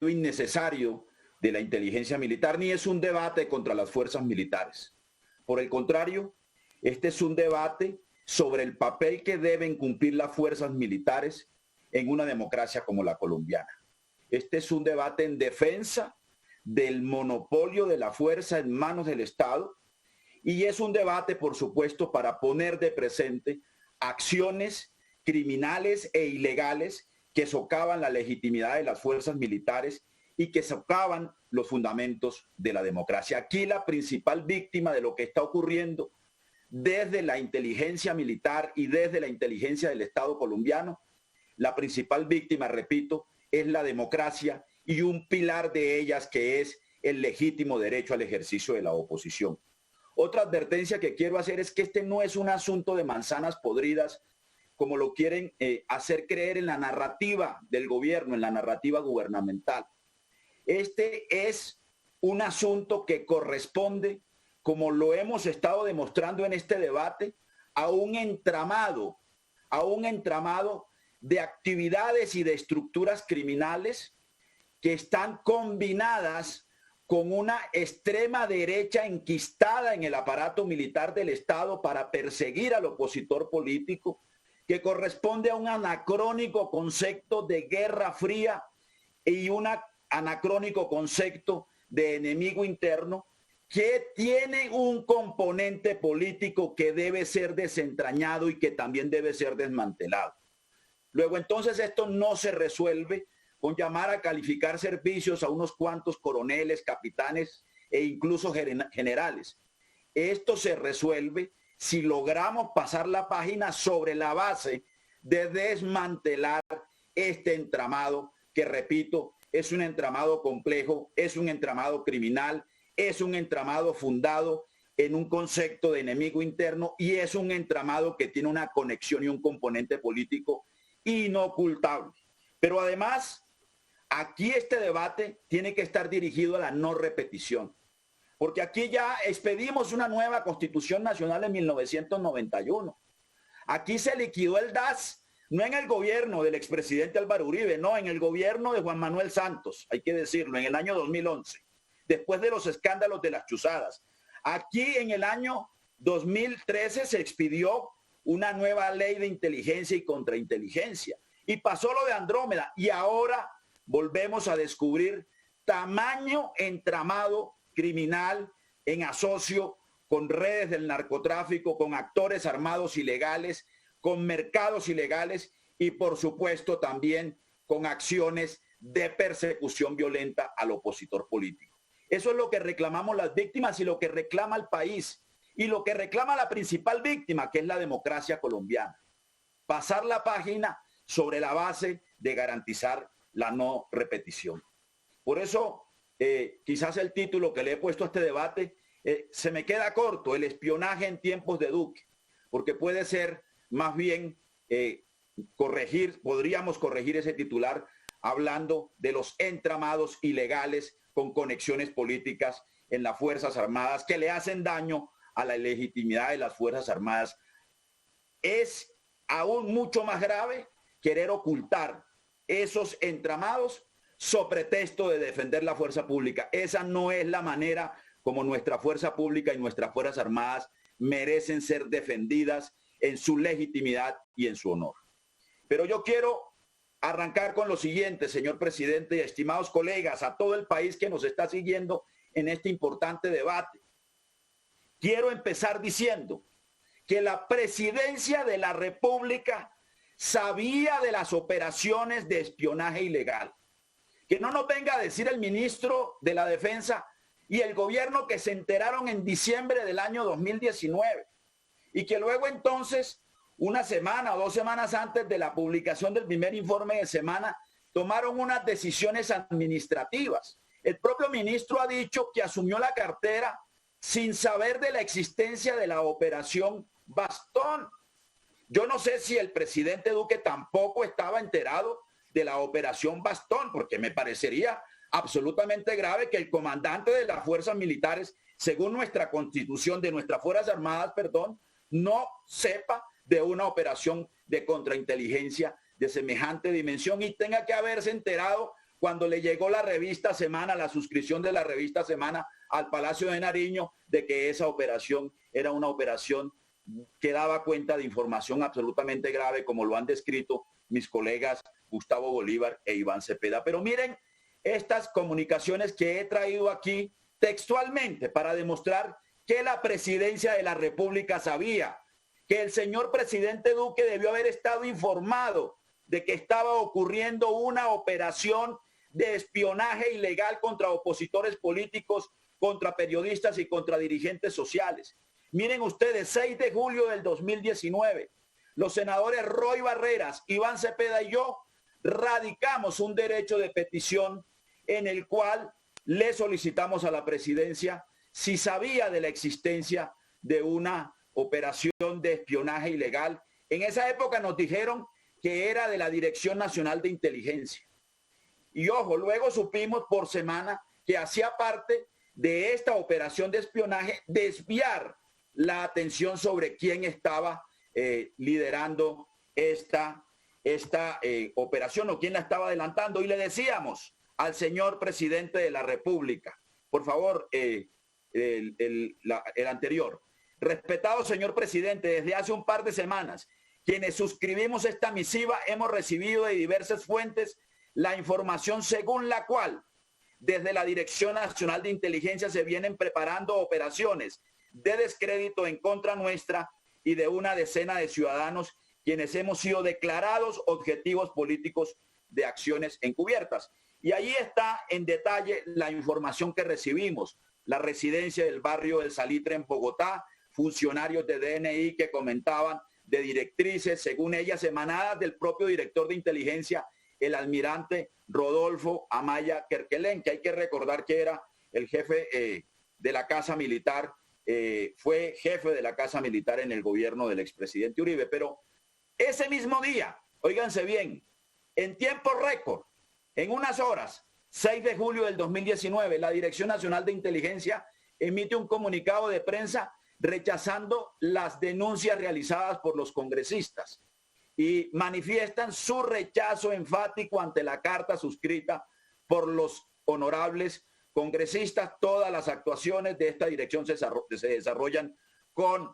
innecesario de la inteligencia militar, ni es un debate contra las fuerzas militares. Por el contrario, este es un debate sobre el papel que deben cumplir las fuerzas militares en una democracia como la colombiana. Este es un debate en defensa del monopolio de la fuerza en manos del Estado y es un debate, por supuesto, para poner de presente acciones criminales e ilegales que socavan la legitimidad de las fuerzas militares y que socavan los fundamentos de la democracia. Aquí la principal víctima de lo que está ocurriendo desde la inteligencia militar y desde la inteligencia del Estado colombiano, la principal víctima, repito, es la democracia y un pilar de ellas que es el legítimo derecho al ejercicio de la oposición. Otra advertencia que quiero hacer es que este no es un asunto de manzanas podridas como lo quieren hacer creer en la narrativa del gobierno, en la narrativa gubernamental. Este es un asunto que corresponde, como lo hemos estado demostrando en este debate, a un entramado de actividades y de estructuras criminales que están combinadas con una extrema derecha enquistada en el aparato militar del Estado para perseguir al opositor político, que corresponde a un anacrónico concepto de guerra fría y un anacrónico concepto de enemigo interno que tiene un componente político que debe ser desentrañado y que también debe ser desmantelado. Luego, entonces, esto no se resuelve con llamar a calificar servicios a unos cuantos coroneles, capitanes e incluso generales. Esto se resuelve si logramos pasar la página sobre la base de desmantelar este entramado que, repito, es un entramado complejo, es un entramado criminal, es un entramado fundado en un concepto de enemigo interno y es un entramado que tiene una conexión y un componente político inocultable. Pero además, aquí este debate tiene que estar dirigido a la no repetición, porque aquí ya expedimos una nueva Constitución Nacional en 1991. Aquí se liquidó el DAS, no en el gobierno del expresidente Álvaro Uribe, no, en el gobierno de Juan Manuel Santos, hay que decirlo, en el año 2011, después de los escándalos de las chuzadas. Aquí en el año 2013 se expidió una nueva ley de inteligencia y contrainteligencia. Y pasó lo de Andrómeda y ahora volvemos a descubrir tamaño entramado criminal en asocio con redes del narcotráfico, con actores armados ilegales, con mercados ilegales y por supuesto también con acciones de persecución violenta al opositor político. Eso es lo que reclamamos las víctimas y lo que reclama el país y lo que reclama la principal víctima, que es la democracia colombiana. Pasar la página sobre la base de garantizar la no repetición. Por eso, quizás el título que le he puesto a este debate se me queda corto, el espionaje en tiempos de Duque, porque puede ser más bien podríamos corregir ese titular hablando de los entramados ilegales con conexiones políticas en las Fuerzas Armadas que le hacen daño a la legitimidad de las Fuerzas Armadas. Es aún mucho más grave querer ocultar esos entramados sobre pretexto de defender la fuerza pública. Esa no es la manera como nuestra fuerza pública y nuestras Fuerzas Armadas merecen ser defendidas en su legitimidad y en su honor. Pero yo quiero arrancar con lo siguiente, señor presidente y estimados colegas, a todo el país que nos está siguiendo en este importante debate. Quiero empezar diciendo que la presidencia de la República sabía de las operaciones de espionaje ilegal. Que no nos venga a decir el ministro de la Defensa y el gobierno que se enteraron en diciembre del año 2019 y que luego entonces, una semana o 2 semanas antes de la publicación del primer informe de semana, tomaron unas decisiones administrativas. El propio ministro ha dicho que asumió la cartera sin saber de la existencia de la operación Bastón. Yo no sé si el presidente Duque tampoco estaba enterado de la operación Bastón, porque me parecería absolutamente grave que el comandante de las fuerzas militares, según nuestra constitución, de nuestras Fuerzas Armadas, no sepa de una operación de contrainteligencia de semejante dimensión y tenga que haberse enterado cuando le llegó la revista Semana, la suscripción de la revista Semana al Palacio de Nariño, de que esa operación era una operación que daba cuenta de información absolutamente grave, como lo han descrito mis colegas Gustavo Bolívar e Iván Cepeda. Pero miren estas comunicaciones que he traído aquí textualmente para demostrar que la presidencia de la República sabía, que el señor presidente Duque debió haber estado informado de que estaba ocurriendo una operación de espionaje ilegal contra opositores políticos, contra periodistas y contra dirigentes sociales. Miren ustedes, 6 de julio del 2019, los senadores Roy Barreras, Iván Cepeda y yo radicamos un derecho de petición en el cual le solicitamos a la presidencia si sabía de la existencia de una operación de espionaje ilegal. En esa época nos dijeron que era de la Dirección Nacional de Inteligencia. Y ojo, luego supimos por Semana que hacía parte de esta operación de espionaje desviar la atención sobre quién estaba liderando esta operación o quién la estaba adelantando. Y le decíamos al señor presidente de la República, por favor, el anterior, respetado señor presidente, desde hace un par de semanas, quienes suscribimos esta misiva hemos recibido de diversas fuentes la información según la cual desde la Dirección Nacional de Inteligencia se vienen preparando operaciones de descrédito en contra nuestra y de una decena de ciudadanos quienes hemos sido declarados objetivos políticos de acciones encubiertas. Y ahí está en detalle la información que recibimos. La residencia del barrio del Salitre en Bogotá, funcionarios de DNI que comentaban de directrices, según ellas, emanadas del propio director de inteligencia, el almirante Rodolfo Amaya Kerkelén, que hay que recordar que era el jefe de la Casa Militar, fue jefe de la Casa Militar en el gobierno del expresidente Uribe. Pero ese mismo día, óiganse bien, en tiempo récord, en unas horas, 6 de julio del 2019, la Dirección Nacional de Inteligencia emite un comunicado de prensa rechazando las denuncias realizadas por los congresistas y manifiestan su rechazo enfático ante la carta suscrita por los honorables congresistas. Todas las actuaciones de esta dirección se desarrollan con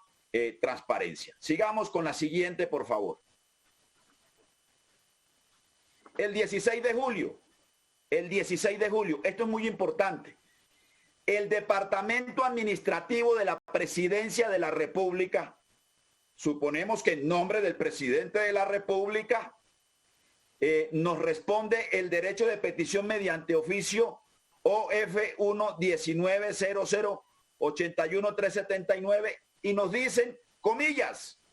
transparencia. Sigamos con la siguiente, por favor. El 16 de julio, esto es muy importante. El Departamento Administrativo de la Presidencia de la República, suponemos que en nombre del presidente de la República, nos responde el derecho de petición mediante oficio OF 11900811379 y nos dicen, comillas,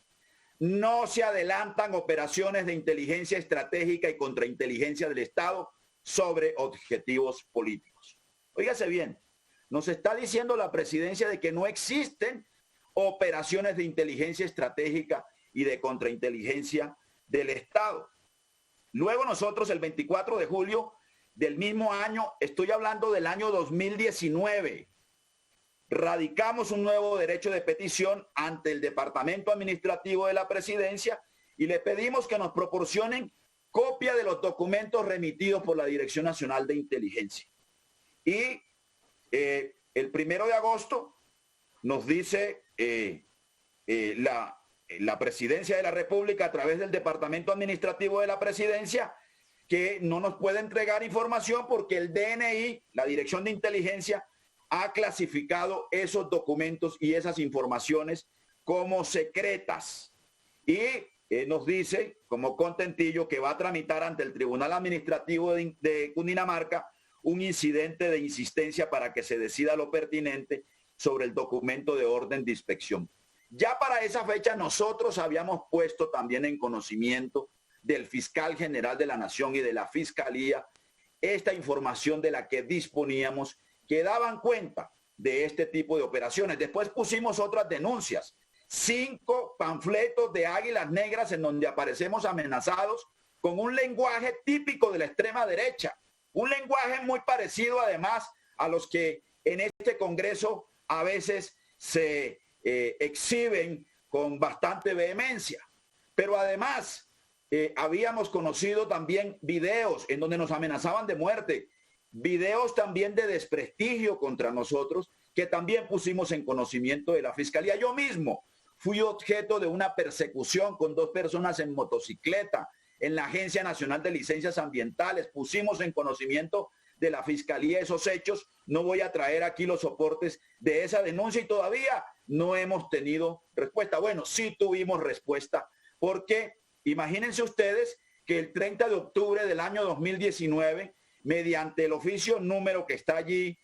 no se adelantan operaciones de inteligencia estratégica y contrainteligencia del Estado sobre objetivos políticos. Óigase bien. Nos está diciendo la presidencia de que no existen operaciones de inteligencia estratégica y de contrainteligencia del Estado. Luego nosotros el 24 de julio del mismo año, estoy hablando del año 2019, radicamos un nuevo derecho de petición ante el Departamento Administrativo de la Presidencia y le pedimos que nos proporcionen copia de los documentos remitidos por la Dirección Nacional de Inteligencia. Y el 1 de agosto nos dice la presidencia de la República a través del Departamento Administrativo de la Presidencia que no nos puede entregar información porque el DNI, la Dirección de Inteligencia, ha clasificado esos documentos y esas informaciones como secretas. Y nos dice, como contentillo, que va a tramitar ante el Tribunal Administrativo de Cundinamarca un incidente de insistencia para que se decida lo pertinente sobre el documento de orden de inspección. Ya para esa fecha nosotros habíamos puesto también en conocimiento del fiscal general de la Nación y de la Fiscalía esta información de la que disponíamos que daban cuenta de este tipo de operaciones. Después pusimos otras denuncias, 5 panfletos de águilas negras en donde aparecemos amenazados con un lenguaje típico de la extrema derecha. Un lenguaje muy parecido además a los que en este Congreso a veces se exhiben con bastante vehemencia. Pero además habíamos conocido también videos en donde nos amenazaban de muerte, videos también de desprestigio contra nosotros, que también pusimos en conocimiento de la Fiscalía. Yo mismo fui objeto de una persecución con 2 personas en motocicleta en la Agencia Nacional de Licencias Ambientales. Pusimos en conocimiento de la Fiscalía esos hechos. No voy a traer aquí los soportes de esa denuncia y todavía no hemos tenido respuesta. Bueno, sí tuvimos respuesta, porque imagínense ustedes que el 30 de octubre del año 2019, mediante el oficio número que está allí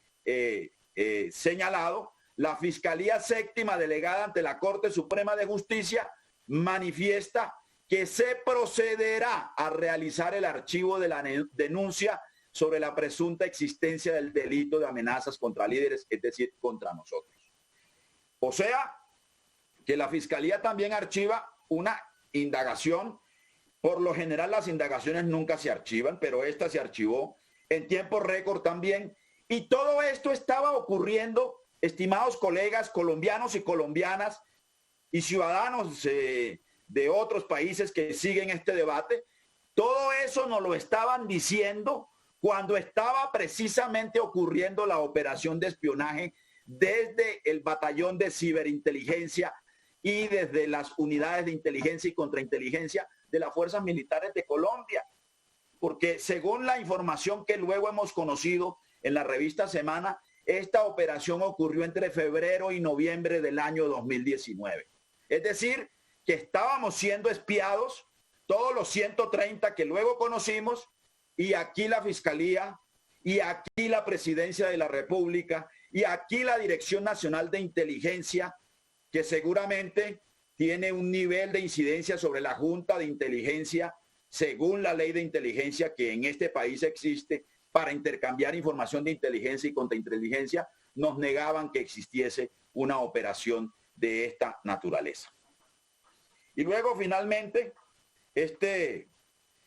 señalado, la Fiscalía Séptima delegada ante la Corte Suprema de Justicia manifiesta que se procederá a realizar el archivo de la denuncia sobre la presunta existencia del delito de amenazas contra líderes, es decir, contra nosotros. O sea, que la Fiscalía también archiva una indagación. Por lo general las indagaciones nunca se archivan, pero esta se archivó en tiempo récord también. Y todo esto estaba ocurriendo, estimados colegas colombianos y colombianas y ciudadanos de otros países que siguen este debate. Todo eso nos lo estaban diciendo cuando estaba precisamente ocurriendo la operación de espionaje desde el batallón de ciberinteligencia y desde las unidades de inteligencia y contrainteligencia de las fuerzas militares de Colombia. Porque según la información que luego hemos conocido en la revista Semana, esta operación ocurrió entre febrero y noviembre del año 2019. Es decir, que estábamos siendo espiados, todos los 130 que luego conocimos, y aquí la Fiscalía, y aquí la Presidencia de la República, y aquí la Dirección Nacional de Inteligencia, que seguramente tiene un nivel de incidencia sobre la Junta de Inteligencia, según la ley de inteligencia que en este país existe para intercambiar información de inteligencia y contrainteligencia, nos negaban que existiese una operación de esta naturaleza. Y luego finalmente este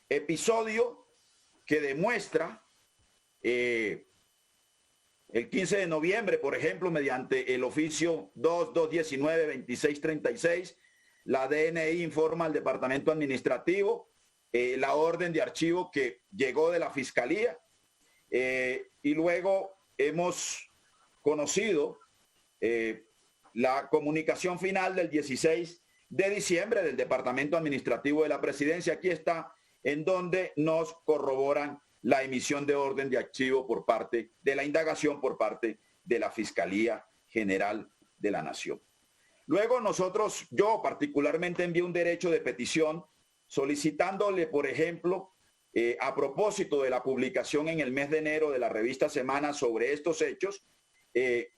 episodio que demuestra el 15 de noviembre, por ejemplo, mediante el oficio 2219-2636, la DNI informa al Departamento Administrativo la orden de archivo que llegó de la Fiscalía, y luego hemos conocido la comunicación final del 16 de diciembre del Departamento Administrativo de la Presidencia. Aquí está, en donde nos corroboran la emisión de orden de archivo por parte de la indagación por parte de la Fiscalía General de la Nación. Luego nosotros, yo particularmente envié un derecho de petición solicitándole, por ejemplo, a propósito de la publicación en el mes de enero de la revista Semana sobre estos hechos,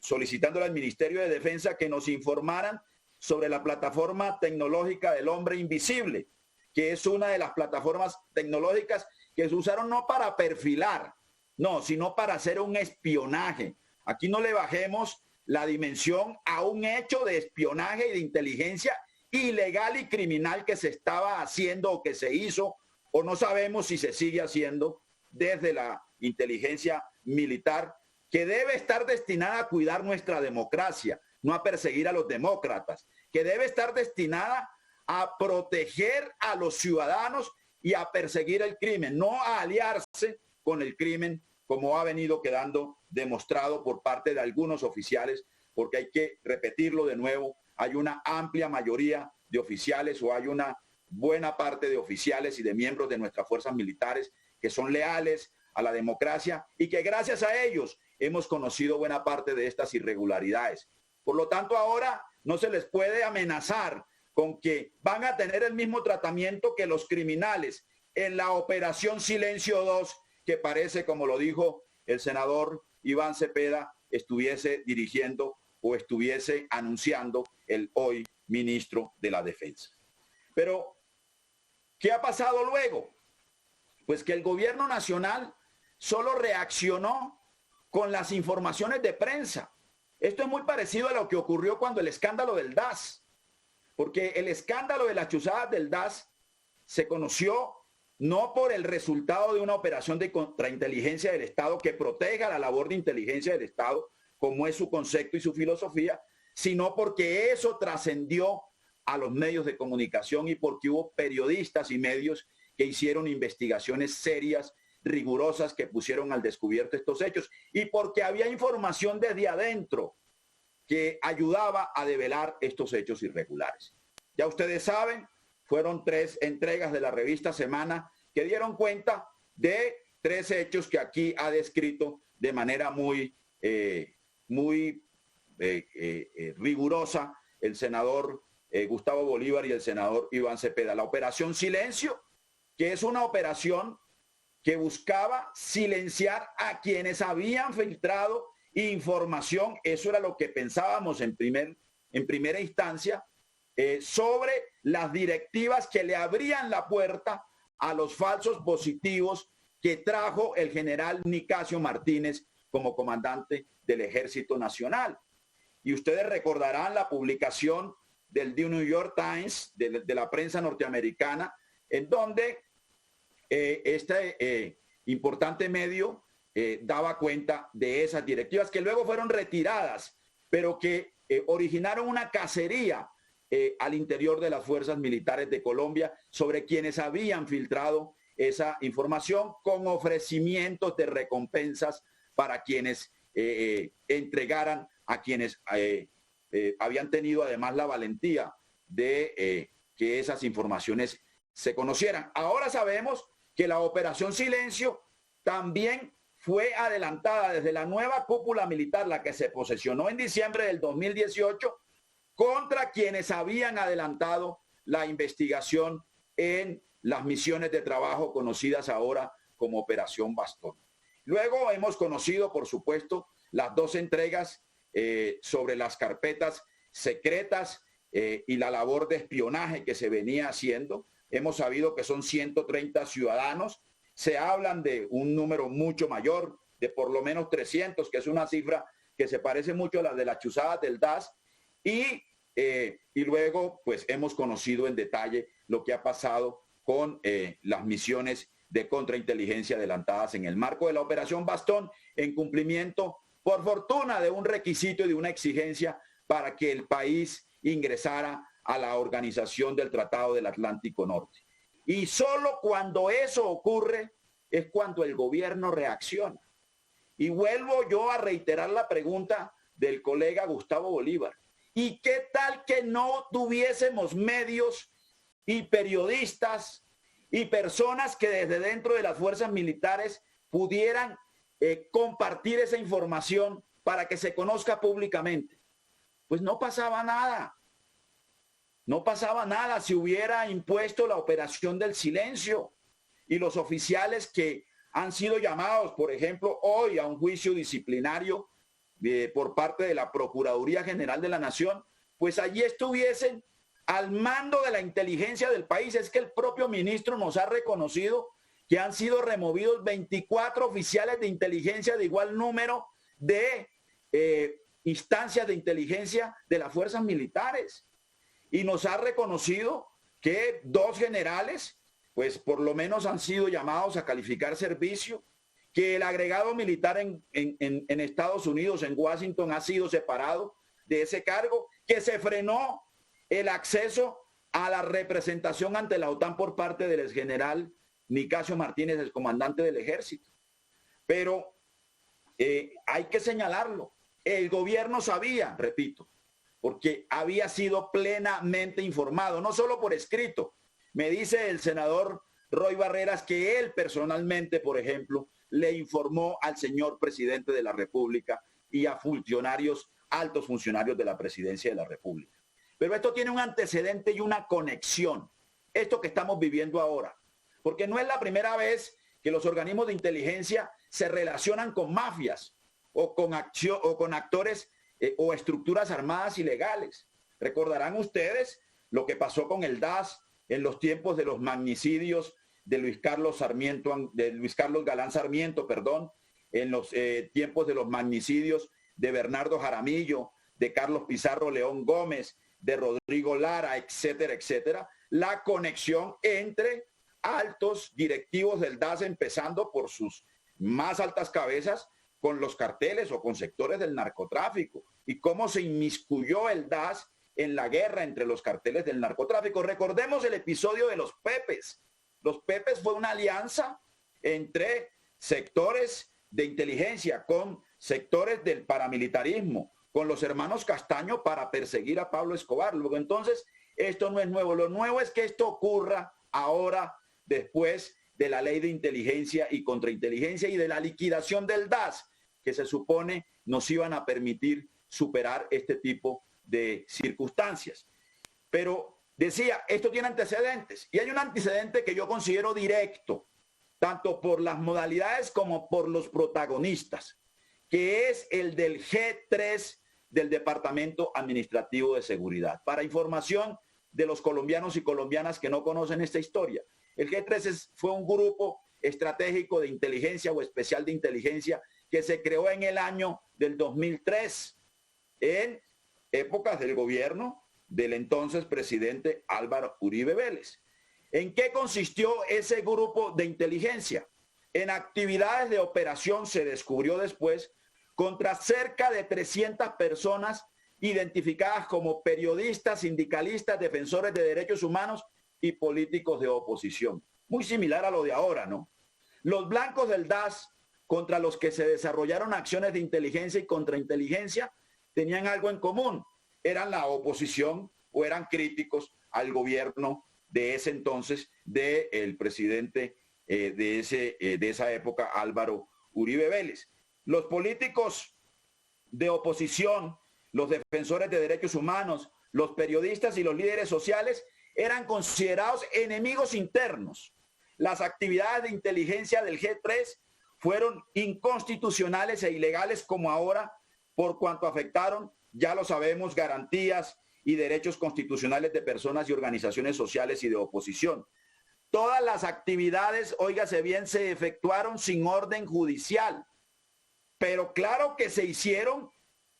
solicitándole al Ministerio de Defensa que nos informaran sobre la plataforma tecnológica del hombre invisible, que es una de las plataformas tecnológicas que se usaron no para perfilar, no, sino para hacer un espionaje. Aquí no le bajemos la dimensión a un hecho de espionaje y de inteligencia ilegal y criminal que se estaba haciendo o que se hizo, o no sabemos si se sigue haciendo desde la inteligencia militar, que debe estar destinada a cuidar nuestra democracia, no a perseguir a los demócratas, que debe estar destinada a proteger a los ciudadanos y a perseguir el crimen, no a aliarse con el crimen, como ha venido quedando demostrado por parte de algunos oficiales, porque hay que repetirlo de nuevo, hay una amplia mayoría de oficiales o hay una buena parte de oficiales y de miembros de nuestras fuerzas militares que son leales a la democracia y que gracias a ellos hemos conocido buena parte de estas irregularidades. Por lo tanto, ahora no se les puede amenazar con que van a tener el mismo tratamiento que los criminales en la Operación Silencio 2, que parece, como lo dijo el senador Iván Cepeda, estuviese dirigiendo o estuviese anunciando el hoy ministro de la Defensa. Pero, ¿qué ha pasado luego? Pues que el gobierno nacional solo reaccionó con las informaciones de prensa. Esto es muy parecido a lo que ocurrió cuando el escándalo del DAS, porque el escándalo de las chuzadas del DAS se conoció no por el resultado de una operación de contrainteligencia del Estado que proteja la labor de inteligencia del Estado, como es su concepto y su filosofía, sino porque eso trascendió a los medios de comunicación y porque hubo periodistas y medios que hicieron investigaciones serias, rigurosas, que pusieron al descubierto estos hechos y porque había información desde adentro que ayudaba a develar estos hechos irregulares. Ya ustedes saben, fueron 3 entregas de la revista Semana que dieron cuenta de 3 hechos que aquí ha descrito de manera muy rigurosa el senador Gustavo Bolívar y el senador Iván Cepeda. La operación Silencio, que es una operación que buscaba silenciar a quienes habían filtrado información, eso era lo que pensábamos en primera instancia, sobre las directivas que le abrían la puerta a los falsos positivos que trajo el general Nicasio Martínez como comandante del Ejército Nacional. Y ustedes recordarán la publicación del The New York Times, de la prensa norteamericana, en donde este importante medio daba cuenta de esas directivas que luego fueron retiradas, pero que originaron una cacería al interior de las fuerzas militares de Colombia sobre quienes habían filtrado esa información con ofrecimientos de recompensas para quienes entregaran a quienes habían tenido además la valentía de que esas informaciones se conocieran. Ahora sabemos que la Operación Silencio también fue adelantada desde la nueva cúpula militar, la que se posesionó en diciembre del 2018, contra quienes habían adelantado la investigación en las misiones de trabajo conocidas ahora como Operación Bastón. Luego hemos conocido, por supuesto, las 2 entregas sobre las carpetas secretas y la labor de espionaje que se venía haciendo. Hemos sabido que son 130 ciudadanos. Se hablan de un número mucho mayor, de por lo menos 300, que es una cifra que se parece mucho a la de las chuzadas del DAS. Y luego, pues, hemos conocido en detalle lo que ha pasado con las misiones de contrainteligencia adelantadas en el marco de la Operación Bastón, en cumplimiento, por fortuna, de un requisito y de una exigencia para que el país ingresara a la Organización del Tratado del Atlántico Norte. Y solo cuando eso ocurre es cuando el gobierno reacciona. Y vuelvo yo a reiterar la pregunta del colega Gustavo Bolívar. ¿Y qué tal que no tuviésemos medios y periodistas y personas que desde dentro de las fuerzas militares pudieran compartir esa información para que se conozca públicamente? Pues no pasaba nada. No pasaba nada si hubiera impuesto la operación del silencio y los oficiales que han sido llamados, por ejemplo, hoy a un juicio disciplinario por parte de la Procuraduría General de la Nación, pues allí estuviesen al mando de la inteligencia del país. Es que el propio ministro nos ha reconocido que han sido removidos 24 oficiales de inteligencia de igual número de instancias de inteligencia de las fuerzas militares. Y nos ha reconocido que 2 generales, pues por lo menos han sido llamados a calificar servicio, que el agregado militar en Estados Unidos, en Washington, ha sido separado de ese cargo, que se frenó el acceso a la representación ante la OTAN por parte del exgeneral Nicasio Martínez, el comandante del ejército. Pero hay que señalarlo, el gobierno sabía, repito, porque había sido plenamente informado, no solo por escrito. Me dice el senador Roy Barreras que él personalmente, por ejemplo, le informó al señor presidente de la República y a funcionarios, altos funcionarios de la presidencia de la República. Pero esto tiene un antecedente y una conexión, esto que estamos viviendo ahora, porque no es la primera vez que los organismos de inteligencia se relacionan con mafias o con actores o estructuras armadas ilegales. Recordarán ustedes lo que pasó con el DAS en los tiempos de los magnicidios de Luis Carlos Galán Sarmiento, en los tiempos de los magnicidios de Bernardo Jaramillo, de Carlos Pizarro León Gómez, de Rodrigo Lara, etcétera, etcétera. La conexión entre altos directivos del DAS, empezando por sus más altas cabezas, con los carteles o con sectores del narcotráfico, y cómo se inmiscuyó el DAS en la guerra entre los carteles del narcotráfico. Recordemos el episodio de los Pepes. Los Pepes fue una alianza entre sectores de inteligencia con sectores del paramilitarismo, con los hermanos Castaño para perseguir a Pablo Escobar. Luego, entonces, esto no es nuevo. Lo nuevo es que esto ocurra ahora, después de la ley de inteligencia y contrainteligencia y de la liquidación del DAS, que se supone nos iban a permitir superar este tipo de circunstancias. Pero decía, esto tiene antecedentes, y hay un antecedente que yo considero directo, tanto por las modalidades como por los protagonistas, que es el del G3 del Departamento Administrativo de Seguridad. Para información de los colombianos y colombianas que no conocen esta historia, el G3 fue un grupo estratégico de inteligencia o especial de inteligencia que se creó en el año del 2003, en épocas del gobierno del entonces presidente Álvaro Uribe Vélez. ¿En qué consistió ese grupo de inteligencia? En actividades de operación, se descubrió después, contra cerca de 300 personas identificadas como periodistas, sindicalistas, defensores de derechos humanos y políticos de oposición. Muy similar a lo de ahora, ¿no? Los blancos del DAS, contra los que se desarrollaron acciones de inteligencia y contrainteligencia, tenían algo en común. Eran la oposición o eran críticos al gobierno de ese entonces del presidente de esa época, Álvaro Uribe Vélez. Los políticos de oposición, los defensores de derechos humanos, los periodistas y los líderes sociales eran considerados enemigos internos. Las actividades de inteligencia del G3 fueron inconstitucionales e ilegales como ahora, por cuanto afectaron, ya lo sabemos, garantías y derechos constitucionales de personas y organizaciones sociales y de oposición. Todas las actividades, óigase bien, se efectuaron sin orden judicial, pero claro que se hicieron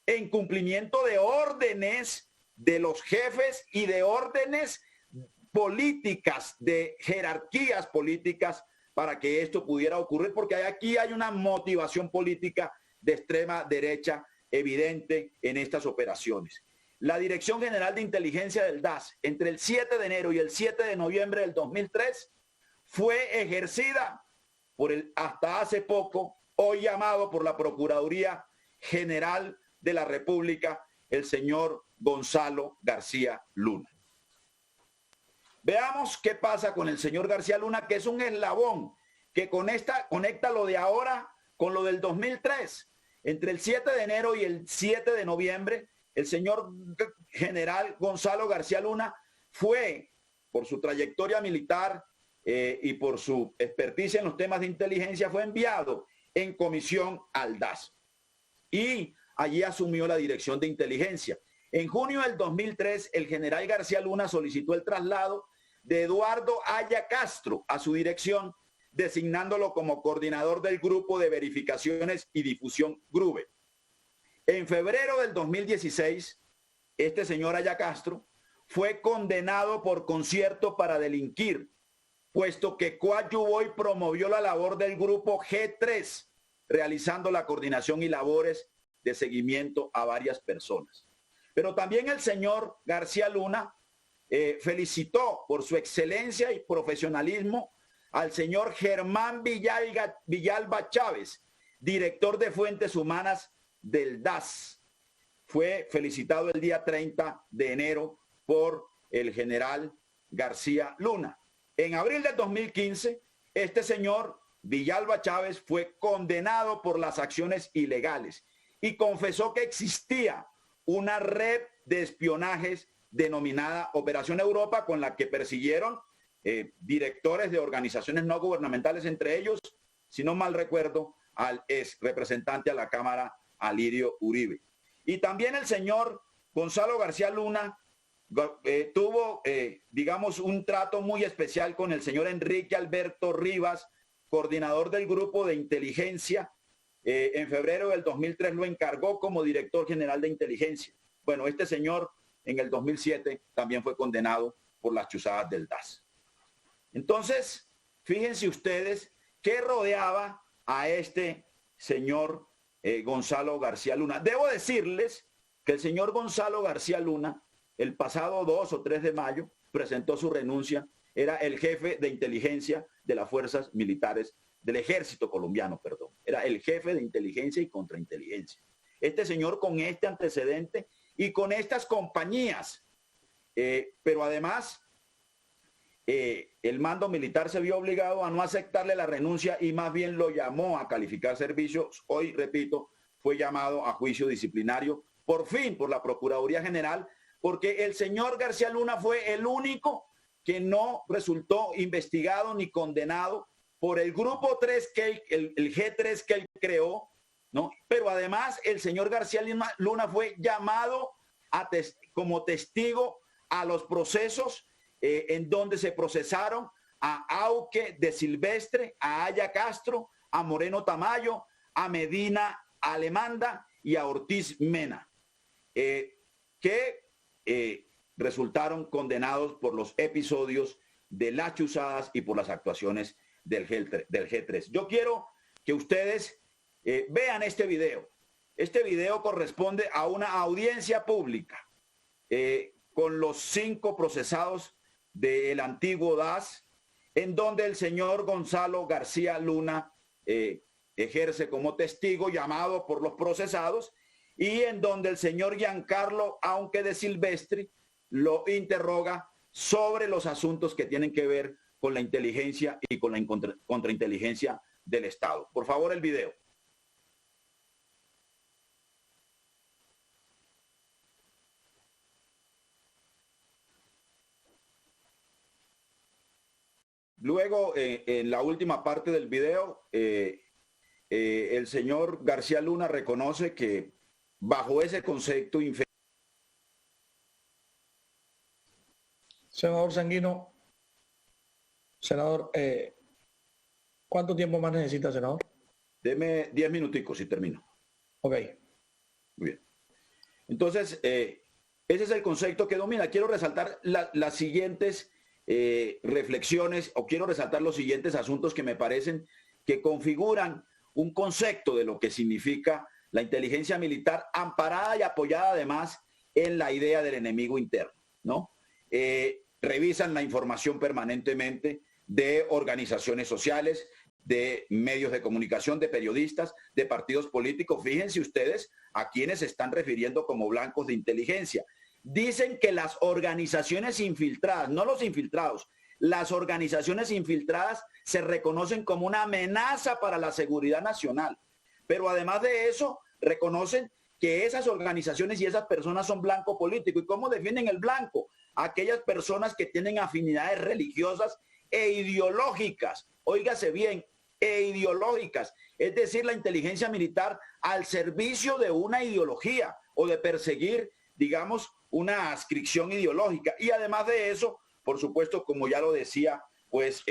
en cumplimiento de órdenes de los jefes y de órdenes políticas, de jerarquías políticas, para que esto pudiera ocurrir, porque aquí hay una motivación política de extrema derecha evidente en estas operaciones. La Dirección General de Inteligencia del DAS, entre el 7 de enero y el 7 de noviembre del 2003, fue ejercida por el hasta hace poco, hoy llamado por la Procuraduría General de la República, el señor Gonzalo García Luna. Veamos qué pasa con el señor García Luna, que es un eslabón que conecta lo de ahora con lo del 2003. Entre el 7 de enero y el 7 de noviembre, el señor general Gonzalo García Luna fue, por su trayectoria militar y por su experticia en los temas de inteligencia, fue enviado en comisión al DAS. Y allí asumió la dirección de inteligencia. En junio del 2003, el general García Luna solicitó el traslado de Eduardo Aya Castro a su dirección, designándolo como coordinador del Grupo de Verificaciones y Difusión GRUVE. En febrero del 2016, este señor Aya Castro fue condenado por concierto para delinquir, puesto que coadyuvó y promovió la labor del Grupo G3, realizando la coordinación y labores de seguimiento a varias personas. Pero también el señor García Luna felicitó por su excelencia y profesionalismo al señor Germán Villalba Chávez, director de Fuentes Humanas del DAS. Fue felicitado el día 30 de enero por el general García Luna. En abril del 2015, este señor Villalba Chávez fue condenado por las acciones ilegales y confesó que existía una red de espionajes denominada Operación Europa, con la que persiguieron directores de organizaciones no gubernamentales, entre ellos, si no mal recuerdo, al ex representante a la Cámara, Alirio Uribe. Y también el señor Gonzalo García Luna tuvo, digamos, un trato muy especial con el señor Enrique Alberto Rivas, coordinador del Grupo de Inteligencia. En febrero del 2003 lo encargó como director general de inteligencia. Bueno, este señor en el 2007 también fue condenado por las chuzadas del DAS. Entonces, fíjense ustedes qué rodeaba a este señor Gonzalo García Luna. Debo decirles que el señor Gonzalo García Luna el pasado 2 o 3 de mayo presentó su renuncia. Era el jefe de inteligencia de las fuerzas militares del ejército colombiano, perdón. Era el jefe de inteligencia y contrainteligencia. Este señor con este antecedente y con estas compañías, pero además el mando militar se vio obligado a no aceptarle la renuncia y más bien lo llamó a calificar servicios. Hoy, repito, fue llamado a juicio disciplinario, por fin por la Procuraduría General, porque el señor García Luna fue el único que no resultó investigado ni condenado por el grupo 3, el G3 que él creó, ¿no? Pero además el señor García Luna fue llamado como testigo a los procesos en donde se procesaron a Auque de Silvestre, a Aya Castro, a Moreno Tamayo, a Medina Alemanda y a Ortiz Mena, que resultaron condenados por los episodios de las chuzadas y por las actuaciones del G3. Yo quiero que ustedes vean este video. Este video corresponde a una audiencia pública con los 5 procesados del antiguo DAS, en donde el señor Gonzalo García Luna ejerce como testigo llamado por los procesados y en donde el señor Giancarlo Auque de Silvestri lo interroga sobre los asuntos que tienen que ver con la inteligencia y con la contrainteligencia del Estado. Por favor, el video. Luego, en la última parte del video, el señor García Luna reconoce que bajo ese concepto... Senador Sanguino, senador, ¿cuánto tiempo más necesita, senador? Deme 10 minuticos y termino. Ok. Muy bien. Entonces, ese es el concepto que domina. Quiero resaltar las siguientes reflexiones o quiero resaltar los siguientes asuntos que me parecen que configuran un concepto de lo que significa la inteligencia militar amparada y apoyada además en la idea del enemigo interno, ¿no? Revisan la información permanentemente de organizaciones sociales, de medios de comunicación, de periodistas, de partidos políticos. Fíjense ustedes a quienes se están refiriendo como blancos de inteligencia. Dicen que las organizaciones infiltradas, no los infiltrados, las organizaciones infiltradas se reconocen como una amenaza para la seguridad nacional. Pero además de eso, reconocen que esas organizaciones y esas personas son blanco político. ¿Y cómo definen el blanco? Aquellas personas que tienen afinidades religiosas e ideológicas. Óigase bien, e ideológicas. Es decir, la inteligencia militar al servicio de una ideología o de perseguir, digamos, una adscripción ideológica. Y además de eso, por supuesto, como ya lo decía, pues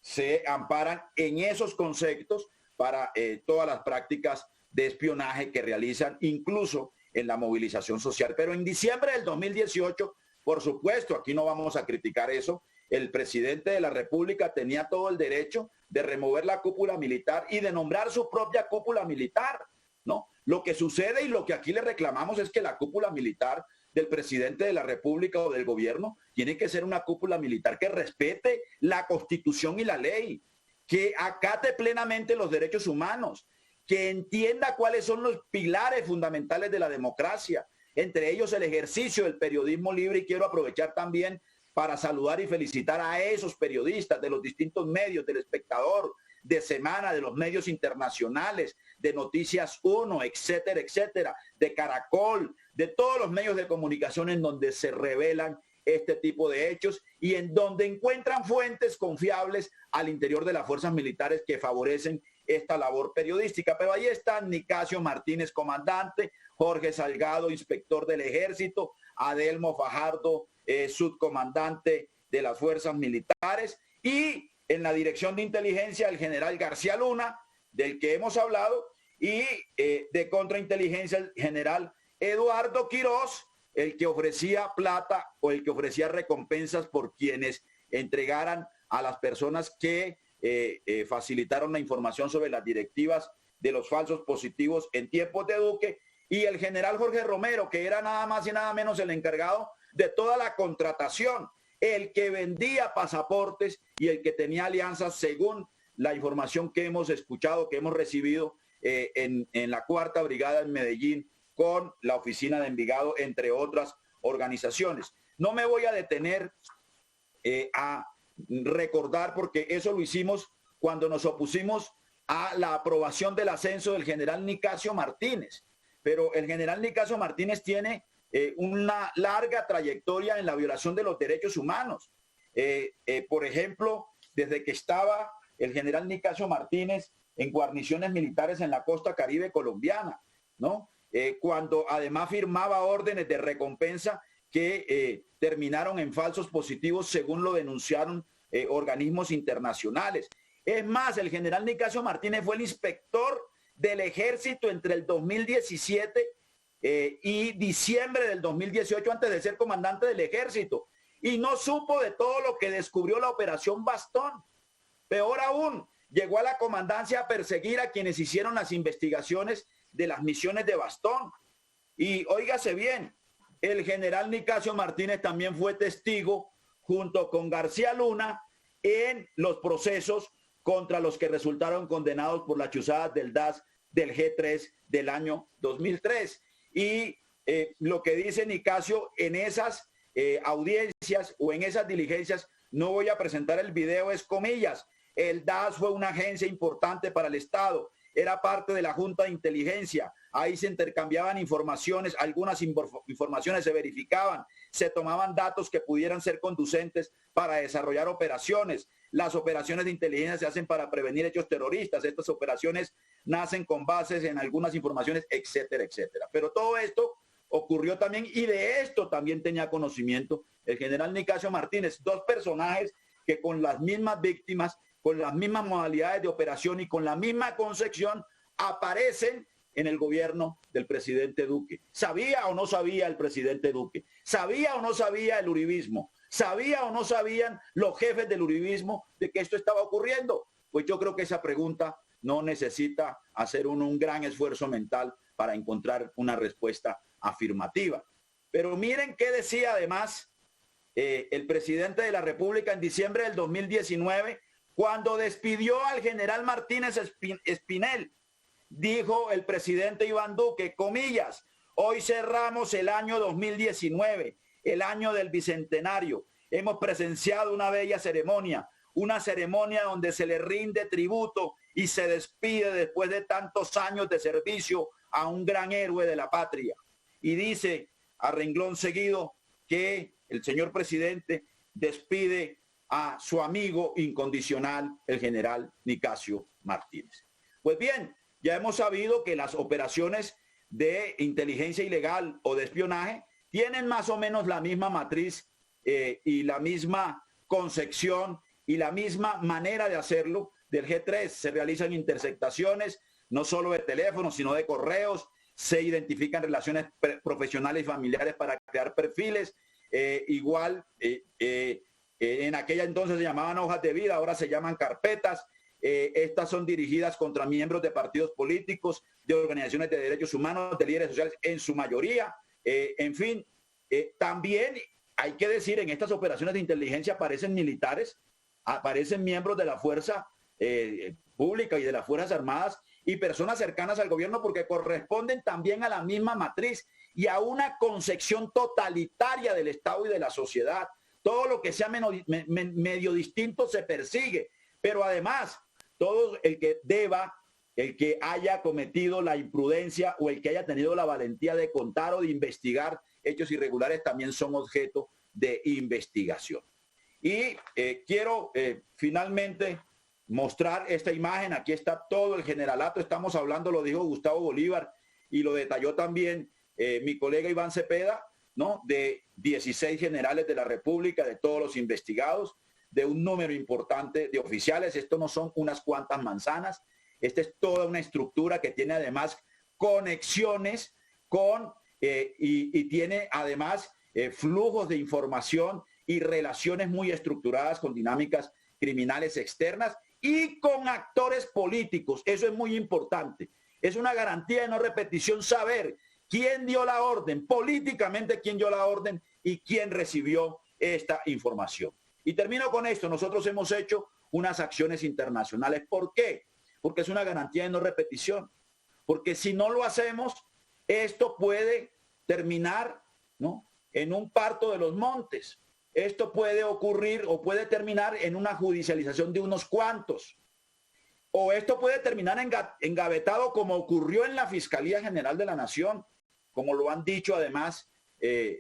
se amparan en esos conceptos para todas las prácticas de espionaje que realizan, incluso en la movilización social. Pero en diciembre del 2018, por supuesto, aquí no vamos a criticar eso, el presidente de la República tenía todo el derecho de remover la cúpula militar y de nombrar su propia cúpula militar, ¿no? Lo que sucede y lo que aquí le reclamamos es que la cúpula militar del presidente de la República o del gobierno tiene que ser una cúpula militar que respete la Constitución y la ley, que acate plenamente los derechos humanos, que entienda cuáles son los pilares fundamentales de la democracia, entre ellos el ejercicio del periodismo libre. Y quiero aprovechar también para saludar y felicitar a esos periodistas de los distintos medios, del Espectador, de Semana, de los medios internacionales, de Noticias 1, etcétera, etcétera, de Caracol, de todos los medios de comunicación en donde se revelan este tipo de hechos y en donde encuentran fuentes confiables al interior de las fuerzas militares que favorecen esta labor periodística. Pero ahí están Nicasio Martínez, comandante, Jorge Salgado, inspector del Ejército, Adelmo Fajardo, subcomandante de las fuerzas militares, y en la dirección de inteligencia el general García Luna, del que hemos hablado, y de contrainteligencia el general Eduardo Quiroz, el que ofrecía plata o el que ofrecía recompensas por quienes entregaran a las personas que facilitaron la información sobre las directivas de los falsos positivos en tiempos de Duque y el general Jorge Romero, que era nada más y nada menos el encargado de toda la contratación, el que vendía pasaportes y el que tenía alianzas, según la información que hemos escuchado, que hemos recibido en la Cuarta Brigada en Medellín con la oficina de Envigado, entre otras organizaciones. No me voy a detener a recordar, porque eso lo hicimos cuando nos opusimos a la aprobación del ascenso del general Nicasio Martínez. Pero el general Nicasio Martínez tiene una larga trayectoria en la violación de los derechos humanos. Por ejemplo, desde que estaba el general Nicasio Martínez en guarniciones militares en la costa caribe colombiana, ¿no? Cuando además firmaba órdenes de recompensa que terminaron en falsos positivos, según lo denunciaron organismos internacionales. Es más, el general Nicasio Martínez fue el inspector del ejército entre el 2017 y diciembre del 2018, antes de ser comandante del ejército, y no supo de todo lo que descubrió la operación Bastón. Peor aún, llegó a la comandancia a perseguir a quienes hicieron las investigaciones de las misiones de Bastón. Y óigase bien, el general Nicasio Martínez también fue testigo junto con García Luna en los procesos contra los que resultaron condenados por las chuzadas del DAS del G3 del año 2003. Y lo que dice Nicasio en esas audiencias o en esas diligencias, no voy a presentar el video, es comillas: el DAS fue una agencia importante para el Estado, era parte de la Junta de Inteligencia, ahí se intercambiaban informaciones, algunas informaciones se verificaban, se tomaban datos que pudieran ser conducentes para desarrollar operaciones. Las operaciones de inteligencia se hacen para prevenir hechos terroristas, estas operaciones nacen con bases en algunas informaciones, etcétera, etcétera. Pero todo esto ocurrió también, y de esto también tenía conocimiento el general Nicasio Martínez, dos personajes que con las mismas víctimas, con las mismas modalidades de operación y con la misma concepción aparecen en el gobierno del presidente Duque. ¿Sabía o no sabía el presidente Duque? ¿Sabía o no sabía el uribismo? ¿Sabía o no sabían los jefes del uribismo de que esto estaba ocurriendo? Pues yo creo que esa pregunta no necesita hacer un gran esfuerzo mental para encontrar una respuesta afirmativa. Pero miren qué decía además el presidente de la República en diciembre del 2019, cuando despidió al general Martínez Espinel. Dijo el presidente Iván Duque, comillas: hoy cerramos el año 2019, el año del bicentenario. Hemos presenciado una bella ceremonia, una ceremonia donde se le rinde tributo y se despide después de tantos años de servicio a un gran héroe de la patria. Y dice a renglón seguido que el señor presidente despide a su amigo incondicional, el general Nicasio Martínez. Pues bien, ya hemos sabido que las operaciones de inteligencia ilegal o de espionaje tienen más o menos la misma matriz y la misma concepción y la misma manera de hacerlo del G3. Se realizan interceptaciones no solo de teléfonos, sino de correos, se identifican relaciones profesionales y familiares para crear perfiles. En aquella entonces se llamaban hojas de vida, ahora se llaman carpetas. Estas son dirigidas contra miembros de partidos políticos, de organizaciones de derechos humanos, de líderes sociales, en su mayoría. En fin, también hay que decir, en estas operaciones de inteligencia aparecen militares, aparecen miembros de la fuerza pública y de las Fuerzas Armadas y personas cercanas al gobierno, porque corresponden también a la misma matriz y a una concepción totalitaria del Estado y de la sociedad. Todo lo que sea medio distinto se persigue, pero además todo el que deba, el que haya cometido la imprudencia o el que haya tenido la valentía de contar o de investigar hechos irregulares también son objeto de investigación. Y quiero finalmente mostrar esta imagen. Aquí está todo el generalato. Estamos hablando, lo dijo Gustavo Bolívar y lo detalló también mi colega Iván Cepeda, ¿no? De 16 generales de la República, de todos los investigados, de un número importante de oficiales. Esto no son unas cuantas manzanas. Esta es toda una estructura que tiene además conexiones con y tiene además flujos de información y relaciones muy estructuradas con dinámicas criminales externas y con actores políticos. Eso es muy importante. Es una garantía de no repetición saber quién dio la orden, políticamente quién dio la orden y quién recibió esta información. Y termino con esto. Nosotros hemos hecho unas acciones internacionales. ¿Por qué? Porque es una garantía de no repetición. Porque si no lo hacemos, esto puede terminar, ¿no?, en un parto de los montes. Esto puede ocurrir o puede terminar en una judicialización de unos cuantos. O esto puede terminar engavetado como ocurrió en la Fiscalía General de la Nación, como lo han dicho además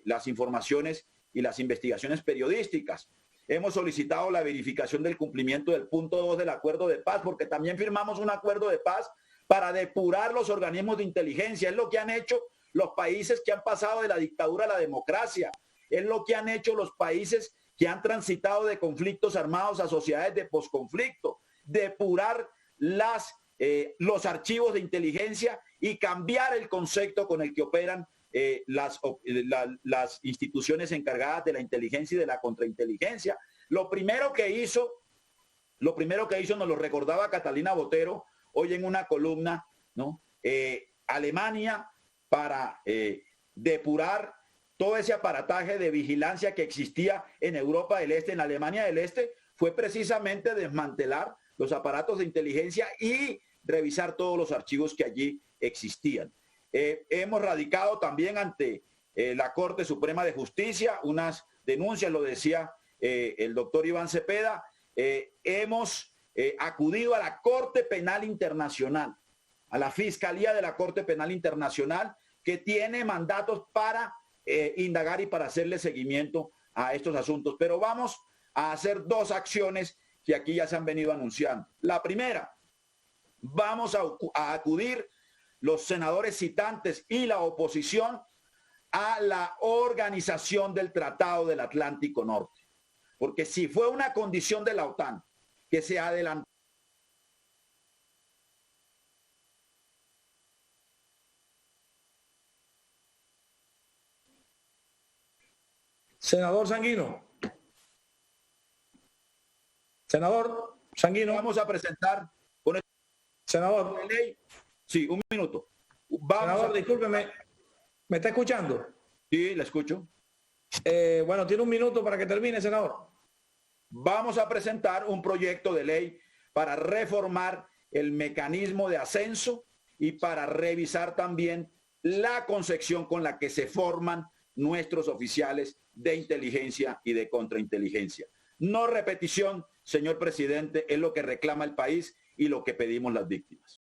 las informaciones y las investigaciones periodísticas. Hemos solicitado la verificación del cumplimiento del punto 2 del acuerdo de paz, porque también firmamos un acuerdo de paz para depurar los organismos de inteligencia. Es lo que han hecho los países que han pasado de la dictadura a la democracia. Es lo que han hecho los países que han transitado de conflictos armados a sociedades de posconflicto. Depurar los archivos de inteligencia y cambiar el concepto con el que operan las instituciones encargadas de la inteligencia y de la contrainteligencia. Lo primero que hizo, nos lo recordaba Catalina Botero hoy en una columna, ¿no? Alemania, para depurar todo ese aparataje de vigilancia que existía en Europa del Este, en Alemania del Este, fue precisamente desmantelar los aparatos de inteligencia y revisar todos los archivos que allí existían. Hemos radicado también ante la Corte Suprema de Justicia unas denuncias, lo decía el doctor Iván Cepeda. Hemos acudido a la Corte Penal Internacional, a la Fiscalía de la Corte Penal Internacional, que tiene mandatos para indagar y para hacerle seguimiento a estos asuntos. Pero vamos a hacer dos acciones que aquí ya se han venido anunciando. La primera, vamos a acudir los senadores citantes y la oposición a la organización del Tratado del Atlántico Norte. Porque si fue una condición de la OTAN que se adelantó, Senador Sanguino. Senador Sanguino. vamos a presentar con el Senador. ley. Sí, un minuto. Senador, discúlpeme. ¿Me está escuchando? Sí, la escucho. Bueno, tiene un minuto para que termine, senador. Vamos a presentar un proyecto de ley para reformar el mecanismo de ascenso y para revisar también la concepción con la que se forman nuestros oficiales de inteligencia y de contrainteligencia. No repetición, señor presidente, es lo que reclama el país y lo que pedimos las víctimas.